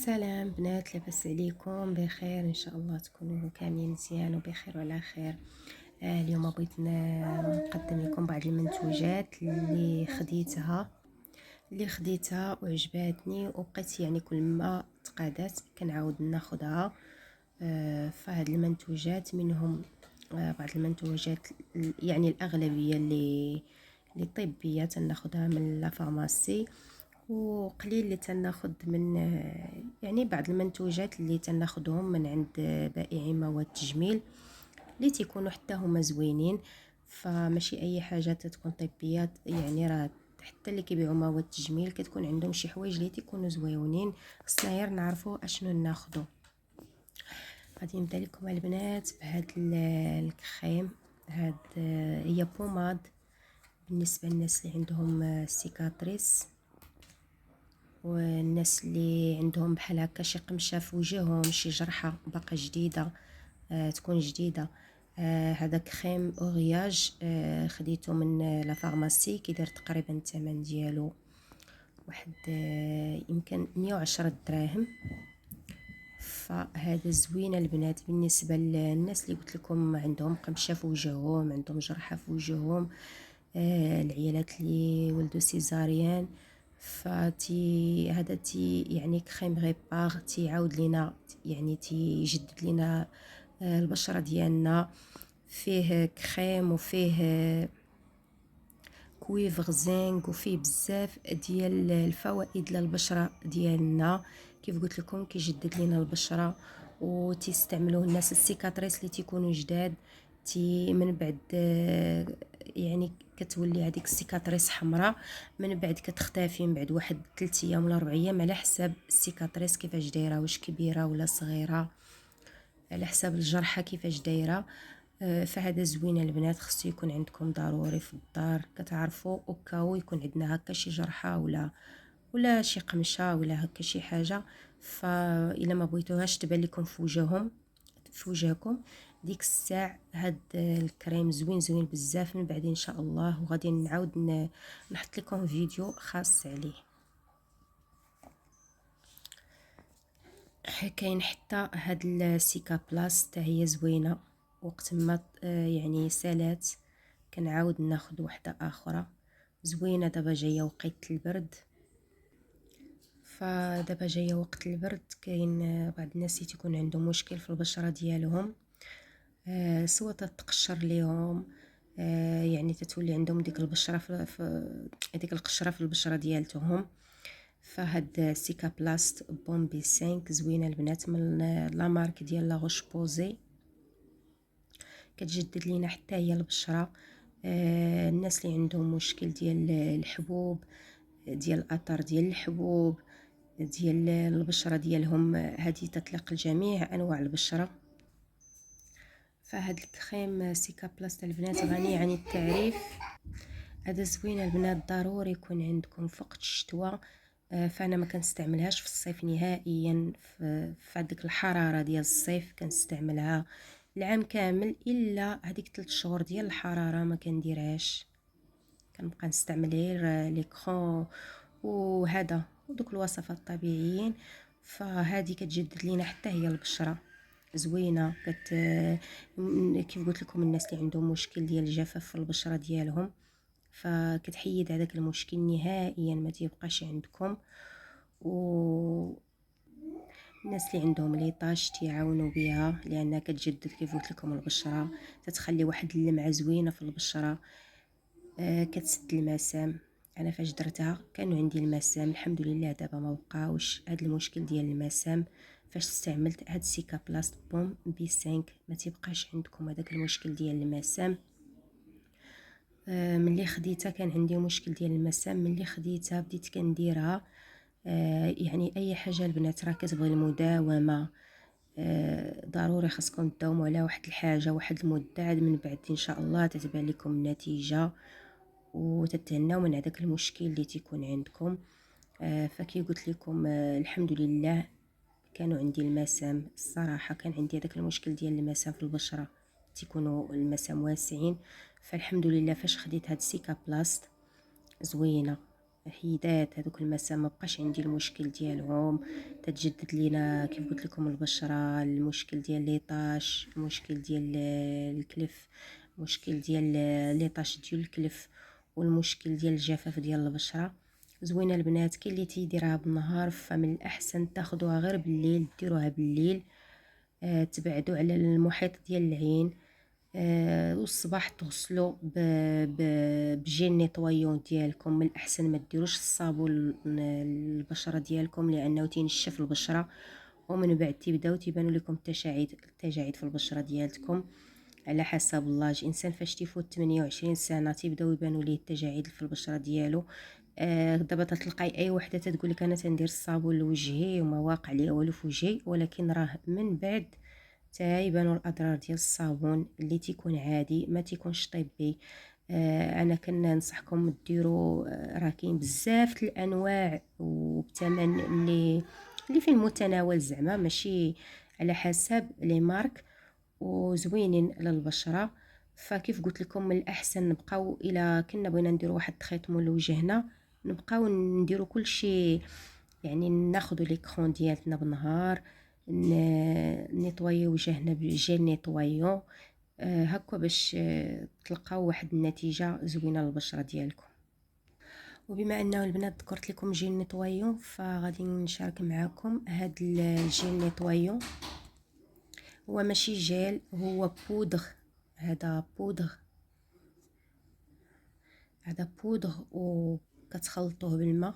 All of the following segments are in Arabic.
سلام بنات، لاباس عليكم؟ بخير ان شاء الله تكونوا كاملين مزيان وبخير وعلى خير. اليوم بغيت نقدم لكم بعض المنتوجات اللي خديتها وعجباتني، وبقيت يعني كل ما تقادات كنعاود ناخذها. فهاد المنتوجات منهم بعض المنتوجات يعني الاغلبيه اللي طبيه تناخذها من لا فارماسي، وقليل اللي تناخذ من يعني بعض المنتوجات اللي تناخذهم من عند بائعي مواد التجميل اللي تيكونوا حتى هما زوينين. فماشي اي حاجه تكون طبيات، يعني راه حتى اللي كيبيعوا مواد التجميل كتكون عندهم شي حوايج اللي تيكونوا زويونين، خصنا غير نعرفوا اشنو ناخذوا. غادي نبدا لكم البنات بهاد الكريم. هاد هي بوماد بالنسبه للناس اللي عندهم سيكاتريس، والناس اللي عندهم بحال هكا شي قمشه في وجههم، شي جرحه باقا جديده، تكون جديده. هذا كريم اورياج، خديته من لا فارماسي، كيدير تقريبا الثمن ديالو واحد يمكن 110 دراهم. فهذا زوين البنات بالنسبه للناس اللي قلت لكم عندهم قمشه في وجههم، عندهم جرحه في وجههم، العيالات اللي ولدوا سيزاريان. فتي هذا تي يعني كريم غيبار تيعاود لينا، يعني تيجدد لينا البشره ديالنا. فيه كريم وفيه كويفر زينك، وفيه بزاف ديال الفوائد للبشره ديالنا. كيف قلت لكم كيجدد لينا البشره، وتستعملوه الناس السيكاتريس اللي تيكونوا جداد، تي من بعد يعني كتولي هذيك السيكاتريس حمراء، من بعد كتختفي من بعد واحد 3 ايام ولا 4 ايام، على حساب السيكاتريس كيفاش دايره، واش كبيره ولا صغيره، على حساب الجرحه كيفاش دايره. فهذا زوين البنات، خصو يكون عندكم ضروري في الدار، كتعرفوا وكاو يكون عندنا هكا شي جرحه ولا شي قمشه ولا هكا شي حاجه. فاذا ما بغيتوهاش تبان لكم في وجهكم ديك الساعه، هاد الكريم زوين بزاف. من بعد ان شاء الله وغادي نعاود نحط لكم فيديو خاص عليه. كاين حتى هاد السيكا بلاس حتى هي زوينه، وقت ما يعني سالات كنعاود ناخذ واحده اخرى زوينه. دابا جايه وقت البرد، فدابا جايه وقت البرد كاين بعض الناس تيكون عندهم مشكل في البشره ديالهم، سواء تتقشر ليهم، يعني تتولي عندهم ديك البشره في ديك القشره في البشره ديالتهم. فهاد سيكا بلاست بومبي 5 زوينه البنات، من لا مارك ديال لا روش بوزي، كتجدد لينا حتى هي البشره. الناس اللي عندهم مشكل ديال الحبوب، ديال الاثار ديال الحبوب ديال البشره ديالهم، هذه تطلق لجميع انواع البشره. فهاد الكريم سيكا بلاست البنات غني عن التعريف. هذا زوين البنات، ضروري يكون عندكم في وقت الشتوى. فانا ما كنستعملهاش في الصيف نهائيا، في هذيك الحراره ديال الصيف كنستعملها العام كامل، الا هذيك 3 شهور ديال الحراره ما كنديرهاش، كنبقى نستعمل غير لي كرون وهذا ودوك الوصفات الطبيعيين. فهذه كتجدد لينا حتى هي البشره زوينه. كيف قلت لكم الناس اللي عندهم مشكل ديال الجفاف في البشره ديالهم، فكتحيد هذاك المشكل نهائيا، ما تيبقاش عندكم. و الناس اللي عندهم ليطاج تيعاونوا بها، لانها كتجدد كيف قلت لكم البشره، تتخلي واحد اللمعه زوينه في البشره. كتسد المسام. انا فاش درتها كانوا عندي المسام، الحمد لله دابا ما بقاوش هذا المشكل ديال المسام. فاش استعملت هاد سيكا بلاست بوم بي 5 ما تيبقاش عندكم هذاك المشكل ديال المسام. ملي خديتها كان عندي مشكل ديال المسام، ملي خديتها بديت كنديرها. يعني اي حاجه البنات راه كتبغي المداومه، ضروري خاصكم تداوموا على واحد الحاجه واحد المده، عاد من بعد ان شاء الله تتبان لكم النتيجه وتتهناو من هذاك المشكل اللي تيكون عندكم. فكي قلت لكم الحمد لله كانوا عندي المسام، الصراحه كان عندي هذاك المشكل ديال المسام في البشره، تيكونوا المسام واسعين. فالحمد لله فاش خديت هاد سيكا بلاست زوينه، حيدات هذوك المسام، ما بقاش عندي المشكل ديالهم. تتجدد لينا كيف قلت لكم البشره، المشكل ديال لي طاش، المشكل ديال الكلف، المشكل ديال لي طاش ديال الكلف، والمشكل ديال الجفاف ديال البشره. زوينه البنات، كاين اللي تيديرها بالنهار، فمن الاحسن تاخذوها غير بالليل، ديروها بالليل. تبعدوا على المحيط ديال العين. والصباح تغسلوا بجيل نيطويون ديالكم. من الاحسن ما ديروش الصابون البشره ديالكم لانه تينشف البشره، ومن بعد تيبداو تيبانوا لكم التجاعيد في البشره ديالتكم. على حسب اللاج، انسان فاش تيفوت 28 سنه تيبداو يبانوا ليه التجاعيد في البشره ديالو. دابا تلقاي اي وحده تقول لك انا تندير الصابون لوجهي وما واقع ليا والو في وجهي، ولكن راه من بعد تيبانوا الاضرار ديال الصابون اللي تيكون عادي، ما تيكونش طبي. انا كننصحكم ديروا، راه كاين بزاف الانواع وبثمن اللي في المتناول، زعما ماشي على حسب لي مارك، وزوينين للبشره. فكيف قلت لكم من الاحسن نبقاو الا كنا بغينا نديروا واحد التريتمون لوجهنا، نبقاو نديروا كل شيء، يعني ناخذوا لي كرون ديالتنا بالنهار، نيطويو وجهنا بجيل نيطويون، هكا باش تلقاو واحد النتيجه زوينه للبشره ديالكم. وبما انه البنات ذكرت لكم جيل نيطويون، فغادي نشارك معكم هاد الجيل نيطويون. هو ماشي جيل، هو بودغ. هذا بودغ، هذا بودغ وكتخلطوه بالماء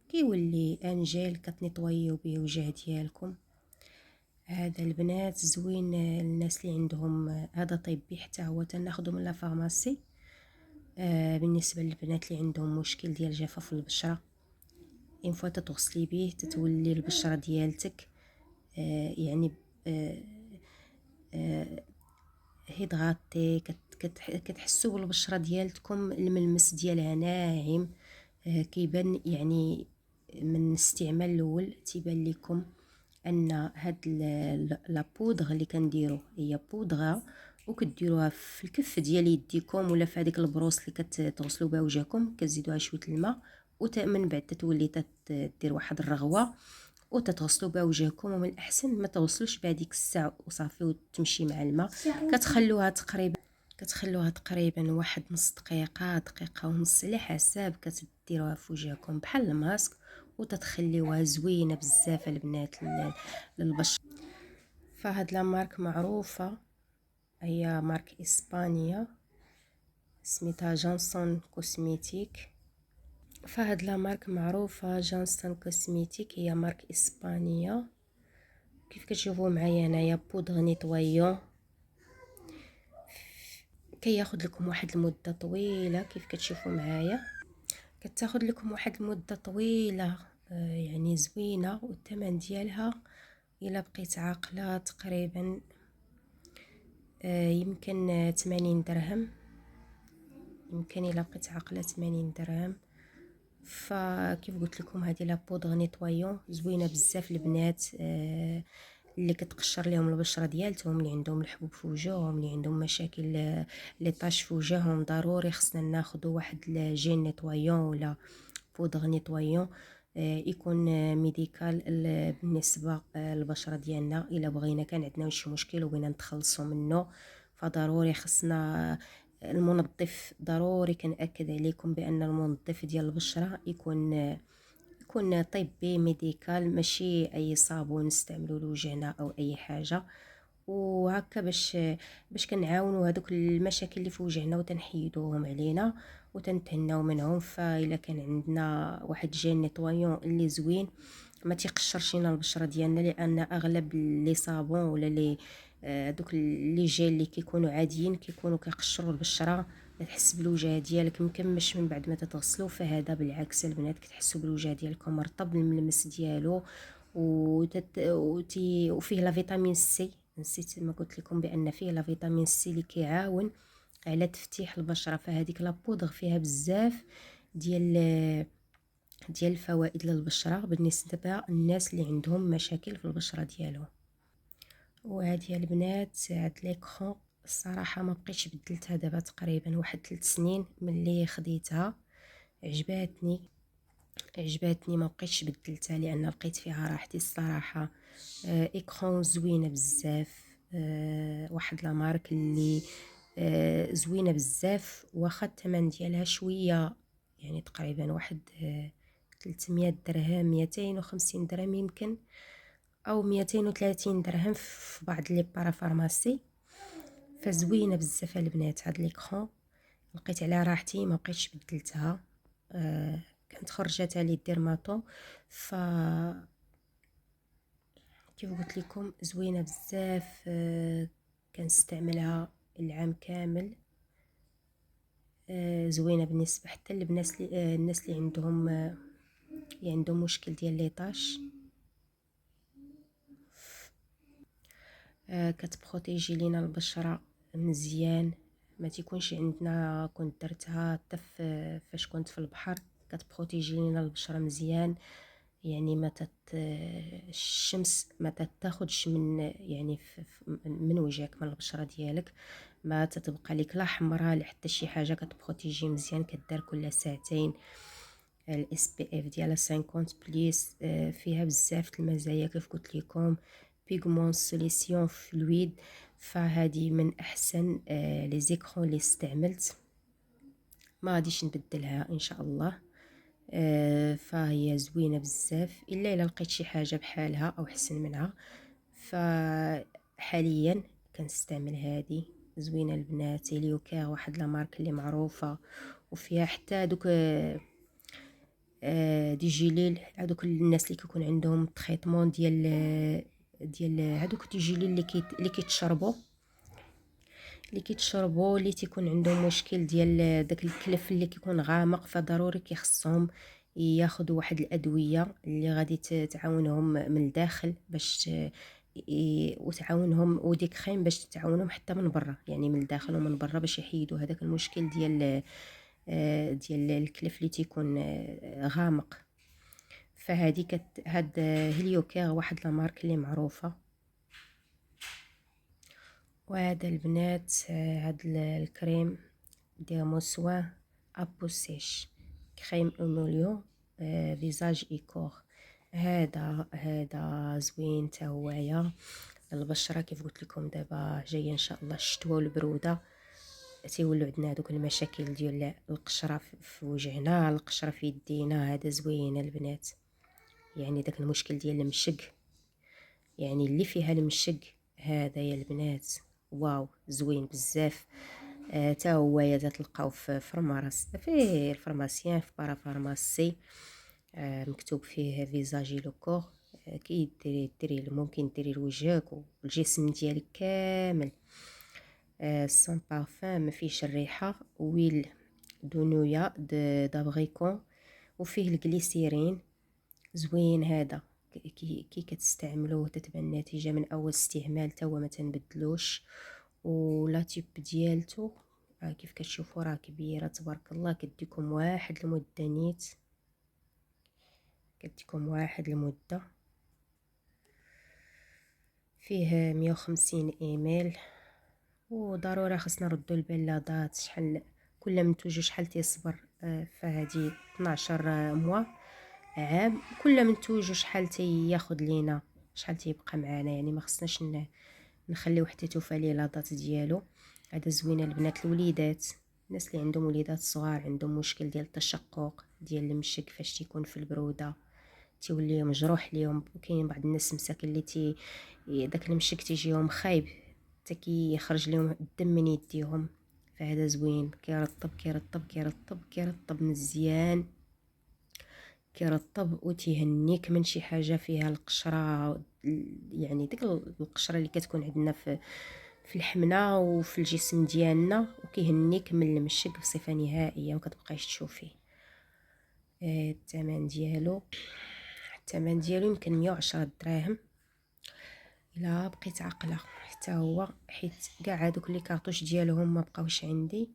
كيولي ان جيل كتنيطويو به وجه ديالكم. هذا البنات زوين الناس اللي عندهم، هذا طبي حتى هو تناخذه من لا فارماسي. بالنسبه للبنات اللي عندهم مشكل ديال جفاف البشره، ان فوا تتغسلي به تتولي البشره ديالتك يعني هيدغاتي، كتحسوا بالبشره ديالتكم الملمس ديالها ناعم. كيبان يعني من الاستعمال الاول تيبان لكم ان هاد لا بودغ اللي كنديرو هي بودغه، وكديروها في الكف ديال يديكم ولا في هذيك البروس اللي كتغسلوا بها وجهكم، كتزيدوها شويه الماء، ومن بعد تتولي تدير واحد الرغوه وتتغسلوا بها وجهكم. ومن الاحسن ما تغسلوش بهذيك الساعه وصافي وتمشي مع الماء. كتخلوها تقريبا واحد نص دقيقه، دقيقه ونص، على حساب. كتديروها في وجهكم بحال الماسك، وتتخليوها زوينه بزاف البنات للبشره. فهاد لا مارك معروفه، هي مارك اسبانيا، سميتها جونسون كوسميتيك. فهاد لا مارك معروفه جونسون كوسميتيك، هي مارك اسبانيا. كيف كتشوفوا معايا هنايا بودغ نيطويون، كياخد لكم واحد المده طويله. كيف كتشوفوا معايا كتاخد لكم واحد المده طويله، يعني زوينه. والثمن ديالها الا بقيت عاقله تقريبا يمكن 80 درهم، يمكن الا بقيت عاقله 80 درهم. فكيف قلت لكم هذه لا بودغ نيطويون زوينه بزاف البنات، اللي كتقشر لهم البشره ديالتهم، اللي عندهم الحبوب في وجههم، اللي عندهم مشاكل لي طاش في وجههم، ضروري خصنا ناخذ واحد الجين نيطويون ولا بودغ نيطويون يكون ميديكال بالنسبه للبشره ديالنا. الا بغينا كان عندنا شي مشكل وبغينا نتخلصوا منه، فضروري خصنا المنظف. ضروري كنأكد عليكم بان المنظف ديال البشره يكون طبي ميديكال، ماشي اي صابون نستعملو لوجهنا او اي حاجه. وهكا باش كنعاونوا هذوك المشاكل اللي في وجهنا وتنحيدوهم علينا وتنتهناو منهم. فإلا كان عندنا واحد جين نيطويون اللي زوين ما تيقشرش لنا البشره ديالنا، لان اغلب لي صابون ولا لي دوك لي جيل اللي كيكونوا عاديين كيكونوا كيقشروا البشره، تحس بالوجه ديالك مكمش من بعد ما تتغسلوا. فهذا بالعكس البنات، كتحسوا بالوجه ديالكم مرطب الملمس ديالو. وفيه لا فيتامين سي، نسيت ما قلت لكم بان فيه لا فيتامين سي اللي كيعاون على تفتيح البشره. فهذيك لابودغ فيها بزاف ديال الفوائد للبشره بالنسبه للناس اللي عندهم مشاكل في البشره ديالهم. وهذه البنات هاد ليكرون الصراحه ما بقيتش بدلتها دابا تقريبا واحد 3 سنين ملي خديتها، عجباتني. عجباتني، ما بقيتش بدلتها لان لقيت فيها راحتي الصراحه. ايكرون زوينه بزاف، واحد لا مارك اللي زوينه بزاف، واخا الثمن ديالها شويه، يعني تقريبا واحد 300 درهم، 250 درهم يمكن، او 230 درهم في بعض لي بارافارماسي. فزوينه بزاف البنات هاد ليكرون، لقيت عليها راحتي ما بقيتش بدلتها. كانت خرجتها لي ديرماتو، ف كيف قلت لكم زوينه بزاف. كنستعملها العام كامل. زوينه بالنسبه حتى للناس اللي الناس اللي عندهم اللي عندهم مشكل ديال ليطاش. كتبروتيجي لينا البشره مزيان، ما تيكونش عندنا، كنت درتها حتى فاش كنت في البحر، كتبروتيجي لينا البشره مزيان. يعني ما الشمس ما تاخدش من يعني من وجهك، من البشره ديالك، ما تتبقى لك لا حمراء لا حتى شي حاجه. كتبروتيجي مزيان، كدار كل ساعتين. الاس بي اف ديالها 50 بليس. فيها بزاف المزايا كيف قلت لكم. بيغمون سوليسيون فلويد، فهذه من احسن لي زيكرون اللي استعملت، ما غاديش نبدلها ان شاء الله. فهي زوينه بزاف، الا لقيت شي حاجه بحالها او احسن منها. فحاليا كنستعمل هذه زوينه البنات. ليوكير واحد لا مارك اللي معروفه، وفيها حتى دوك دي جيليل، هذوك الناس اللي كيكون عندهم تريتمون ديال هذوك دي جيليل اللي كيتشربوا، اللي تيكون عندهم مشكل ديال داك الكلف اللي كيكون غامق، فضروري كيخصهم ياخذوا واحد الادويه اللي غادي تعاونهم من الداخل باش وتعاونهم، وديك خيم باش تعاونهم حتى من برا، يعني من الداخل ومن برا، باش يحيدوا هذاك المشكل ديال الكلف اللي تيكون غامق. فهذه هاد هليوكير واحد لا مارك اللي معروفه. وهذا البنات هاد الكريم ديال سوان ابو سيش، كريم ايموليو فيزاج ايكور. هذا زوين تا هويا البشره. كيف قلت لكم دابا جايه ان شاء الله الشتوى والبروده، تيولوا عندنا هذوك المشاكل ديال القشره في وجهنا، القشره في يدينا. هذا زوين البنات، يعني داك المشكل ديال المشق، يعني اللي فيها المشق، هذا يا البنات واو زوين بزاف. تا هو تلقاو في فرماس، في الفرماسيان، في بارافارماسي. مكتوب فيه فيزاجي لو كور. كي ديري ممكن ديري لوجهك والجسم ديالك كامل. سون بارفان، ما فيش الريحه. ويل دونويا دابغيكون، وفيه الجليسيرين. زوين هذا، كي كتستعملوه تتبان النتيجه من اول استعمال تا هو ما تنبدلوش. ولا تيب ديالته كيف كتشوفوا راه كبيره تبارك الله. كديكم واحد المده نيت، كديكم واحد المده. فيه 150 ايميل، وضروري خصنا نردو البال لاضات شحال كل منتوج شحال تيصبر. فهذه 12 موا، عام. كل منتوج شحال تياخد لينا، شحال تيبقى معانا، يعني ما خصناش نخليو حتى توفى لاضات ديالو. هذا زوينه البنات الوليدات، الناس اللي عندهم وليدات صغار عندهم مشكل ديال التشقق ديال المشك فاش تيكون في البروده، تيولي مجروح ليهم. وكاين بعض الناس مساكن اللي داك المشك تيجيهم خايب، حتى كيخرج لهم الدم من يديهم. فهذا زوين، كيرطب مزيان، كيرطب وتيهنيك من شي حاجه فيها القشره، يعني ديك القشره اللي كتكون عندنا في الحمنه وفي الجسم ديالنا، وكيهنيك من المشك بصفه نهائيه، ما كتبقايش تشوفيه. الثمن ديالو يمكن 110 دراهم الا بقيت عاقله. حتى هو حيت كاع هذوك لي كارطوش ديالهم ما بقاوش عندي،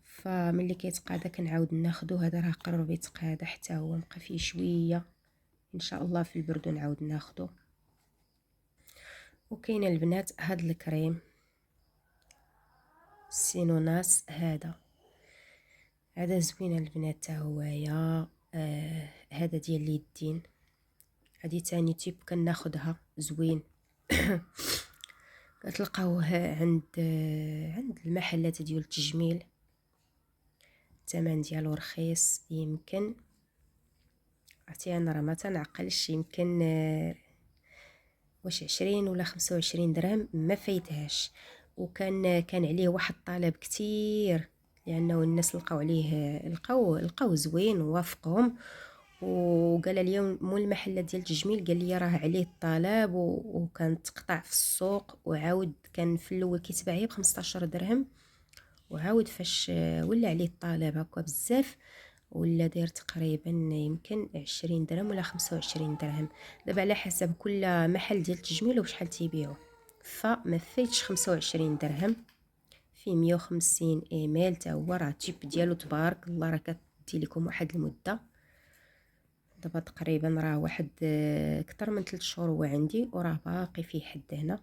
فملي كيتقادا كنعاود ناخذو. هذا راه قرب يتقادا، حتى هو بقى فيه شويه، ان شاء الله في البرد نعاود ناخذو. وكاين البنات هاد الكريم سينوناس، هذا زوين البنات تا هويا. هذا ديال اليدين. هذه تاني تيب كناخدها زوين. كتلقاوه عند المحلات ديال التجميل، الثمن ديالو رخيص. يمكن عرفتي انا راه ما تنعقلش، يمكن واش 20 ولا 25 درهم ما فايتهاش. وكان عليه واحد الطلب كتير، لانه الناس لقاو عليه لقاو زوين ووافقهم. وقال لي مول المحل ديال التجميل قال لي راه عليه الطلب وكان تقطع في السوق. وعاود كان في الاول كيتباع غير ب 15 درهم، وعاود فاش ولا عليه الطلب هكا بزاف ولا داير تقريبا يمكن 20 درهم ولا 25 درهم. دابا على حسب كل محل ديال التجميل وشحال تيبيعوا. فما فايتش 25 درهم. في 150 ايميل تا هو، راه التيب ديالو تبارك الله راه كتدي لكم واحد المده. دابا تقريبا راه واحد اكثر من 3 شهور هو عندي، وراه باقي فيه حد هنا.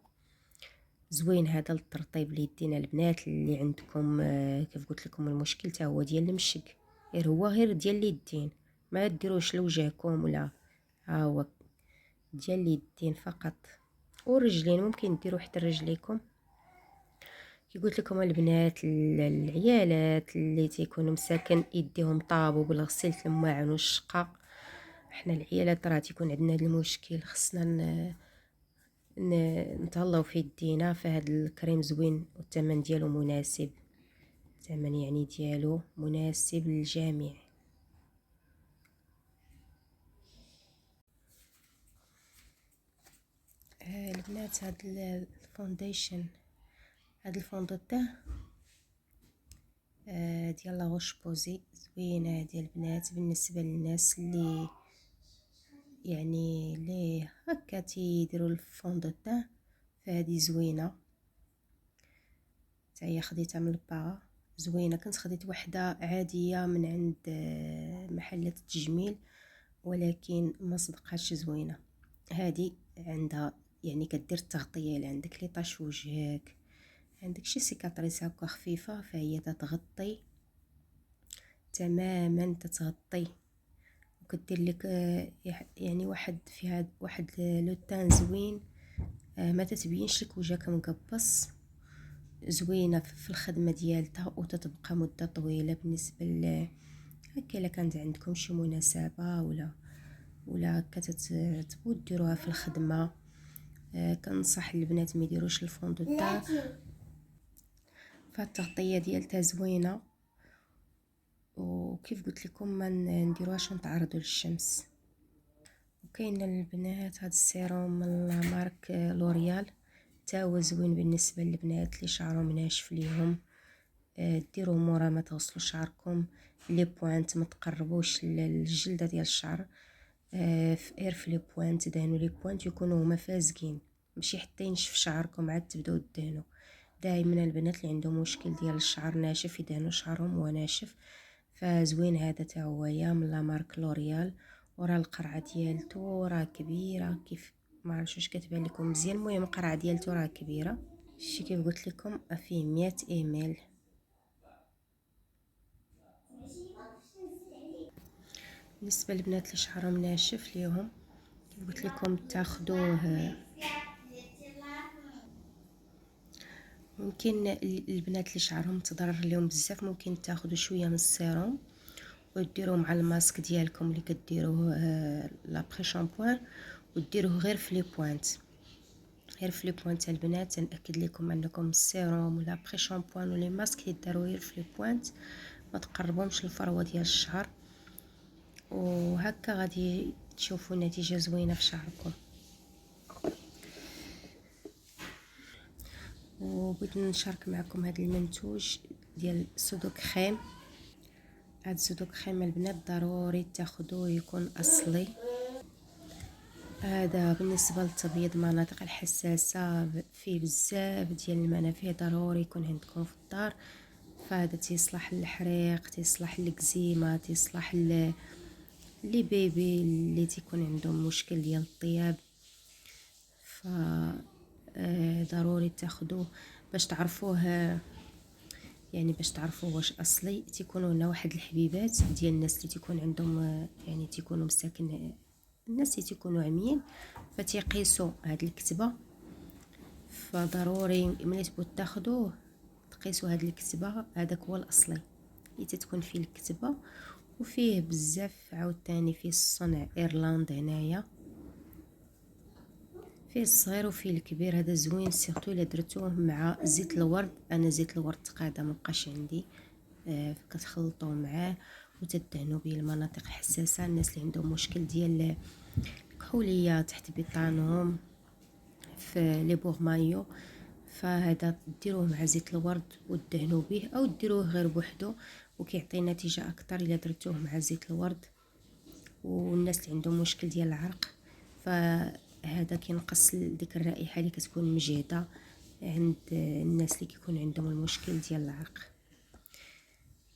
زوين هذا للترطيب اليدين البنات اللي عندكم. كيف قلت لكم المشكل تا هو ديال المشق، غير ديال اليدين، ما ديروش لوجهكم ولا. ها هو ديال اليدين فقط، والرجلين ممكن ديروا حتى رجليكم. كي قلت لكم البنات، العيالات اللي تيكونوا مساكن يديهم طابوا بالغسيل الماعن والشقه، احنا العيالات راه تيكون عندنا هذا المشكل. خصنا نتهلاو في يدينا. فهاد الكريم زوين والثمن ديالو مناسب، الثمن يعني ديالو مناسب للجميع. البنات هاد الفونديشن، هاد الفوندوتان ديال لا روش بوزي زوينه هادي البنات، بالنسبه للناس اللي يعني اللي هكا تيديروا الفوندوتان. فهادي زوينه حتى هي، خديتها من الباغا زوينه. كنت خديت وحده عاديه من عند محلات التجميل، ولكن ما صدقاتش زوينه. هذه عندها يعني كدير التغطيه، اللي عندك لي طاش وجهك، عندك شي سيكاتريس هكا خفيفه، فهي تتغطي تماما، تتغطي وكدير لك يعني واحد فيها واحد لو تان زوين. ما تتبينش لك وجهك مقبص. زوينه في الخدمه ديالتها، وتتبقى مده طويله. بالنسبه هكا الا كانت عندكم شي مناسبه ولا هكا تبغوا ديروها في الخدمه، كنصح البنات ما يديروش الفوندوتان. فالتغطيه ديالتها زوينه، وكيف قلت لكم ما نديروهاش نتعرضوا للشمس. وكاين البنات هاد السيروم من مارك لوريال، تا هو زوين بالنسبه للبنات اللي شعرهم ناشف ليهم. ديروه مورا ما تغسلوا شعركم. لي بوينت ما تقربوش للجلده ديال الشعر. غير في لي بوينت دهنوا لي بوينت يكونوا هما فازقين، ماشي حتى ينشف شعركم عاد تبداو تدهنوا. دائما البنات اللي عندهم مشكل ديال الشعر ناشف يدهنوا شعرهم وهو ناشف. فزوين هذا تا هو يا من لا مارك لوريال. وراه القرعه ديالته راه كبيره، كيف ما عرفتش واش كتبان لكم مزيان. المهم القرعه ديالته راه كبيره. شي كيف قلت لكم فيه 100 ايميل. بالنسبه للبنات اللي شعرهم ناشف ليهم، كيف قلت لكم تاخذوه. ممكن البنات اللي شعرهم تضرر لهم بزاف ممكن تاخذوا شويه من السيروم وديروه مع الماسك ديالكم اللي كديروه لابري شامبوان، وديروه غير في لي بوينت. غير في لي بوينت البنات، ناكد لكم انكم السيروم ولا بري شامبوان ولا ماسك يداروا غير في لي بوينت، ما تقربهمش الفروه ديال الشعر. وهكا غادي تشوفوا نتيجه زوينه في شعركم. وبغيت نشارك معكم هذا المنتوج ديال سودو كريم. هاد سودو كريم البنات ضروري تاخذوه، يكون اصلي. هذا بالنسبه لتبييض المناطق الحساسه، فيه بزاف ديال المنافع، ضروري يكون عندكم في الدار. فهذا تيصلح للحريق، تيصلح للكزيمه، تصلح لي بيبي اللي تيكون عندهم مشكل ديال الطياب. ف ضروري تاخذوه باش تعرفوه يعني باش تعرفوا واش اصلي. تيكونوا هنا واحد الحبيبات ديال الناس اللي تيكون عندهم يعني تيكونوا مساكن، الناس اللي تيكونوا عميين، فتيقيسوا هاد الكتبه. فضروري ملي تبغوا تاخذوه تقيسوا هاد الكتبه، هذاك هو الاصلي اللي تتكون فيه الكتبه. وفيه بزاف عاوتاني، فيه الصنع ايرلاند هنايا، فيه الصغير وفيه الكبير. هذا زوين سيرتو الا درتوه مع زيت الورد. انا زيت الورد تقاده مبقاش عندي، كتخلطوه معاه وتدهنوا به المناطق الحساسه. الناس اللي عندهم مشكل ديال الكحوليه تحت بطانهم في لي بورمايو، فهذا ديروه مع زيت الورد ودهنوا به، او ديروه غير بوحدو وكيعطي نتيجه اكثر الا درتوه مع زيت الورد. والناس اللي عندهم مشكل ديال العرق، فهذا كينقص ديك الرائحه اللي كتكون مجهده عند الناس اللي كيكون عندهم المشكل ديال العرق.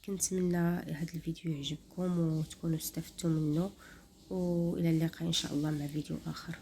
كنتمنى هذا الفيديو يعجبكم وتكونوا استفدتوا منه، والى اللقاء ان شاء الله مع فيديو اخر.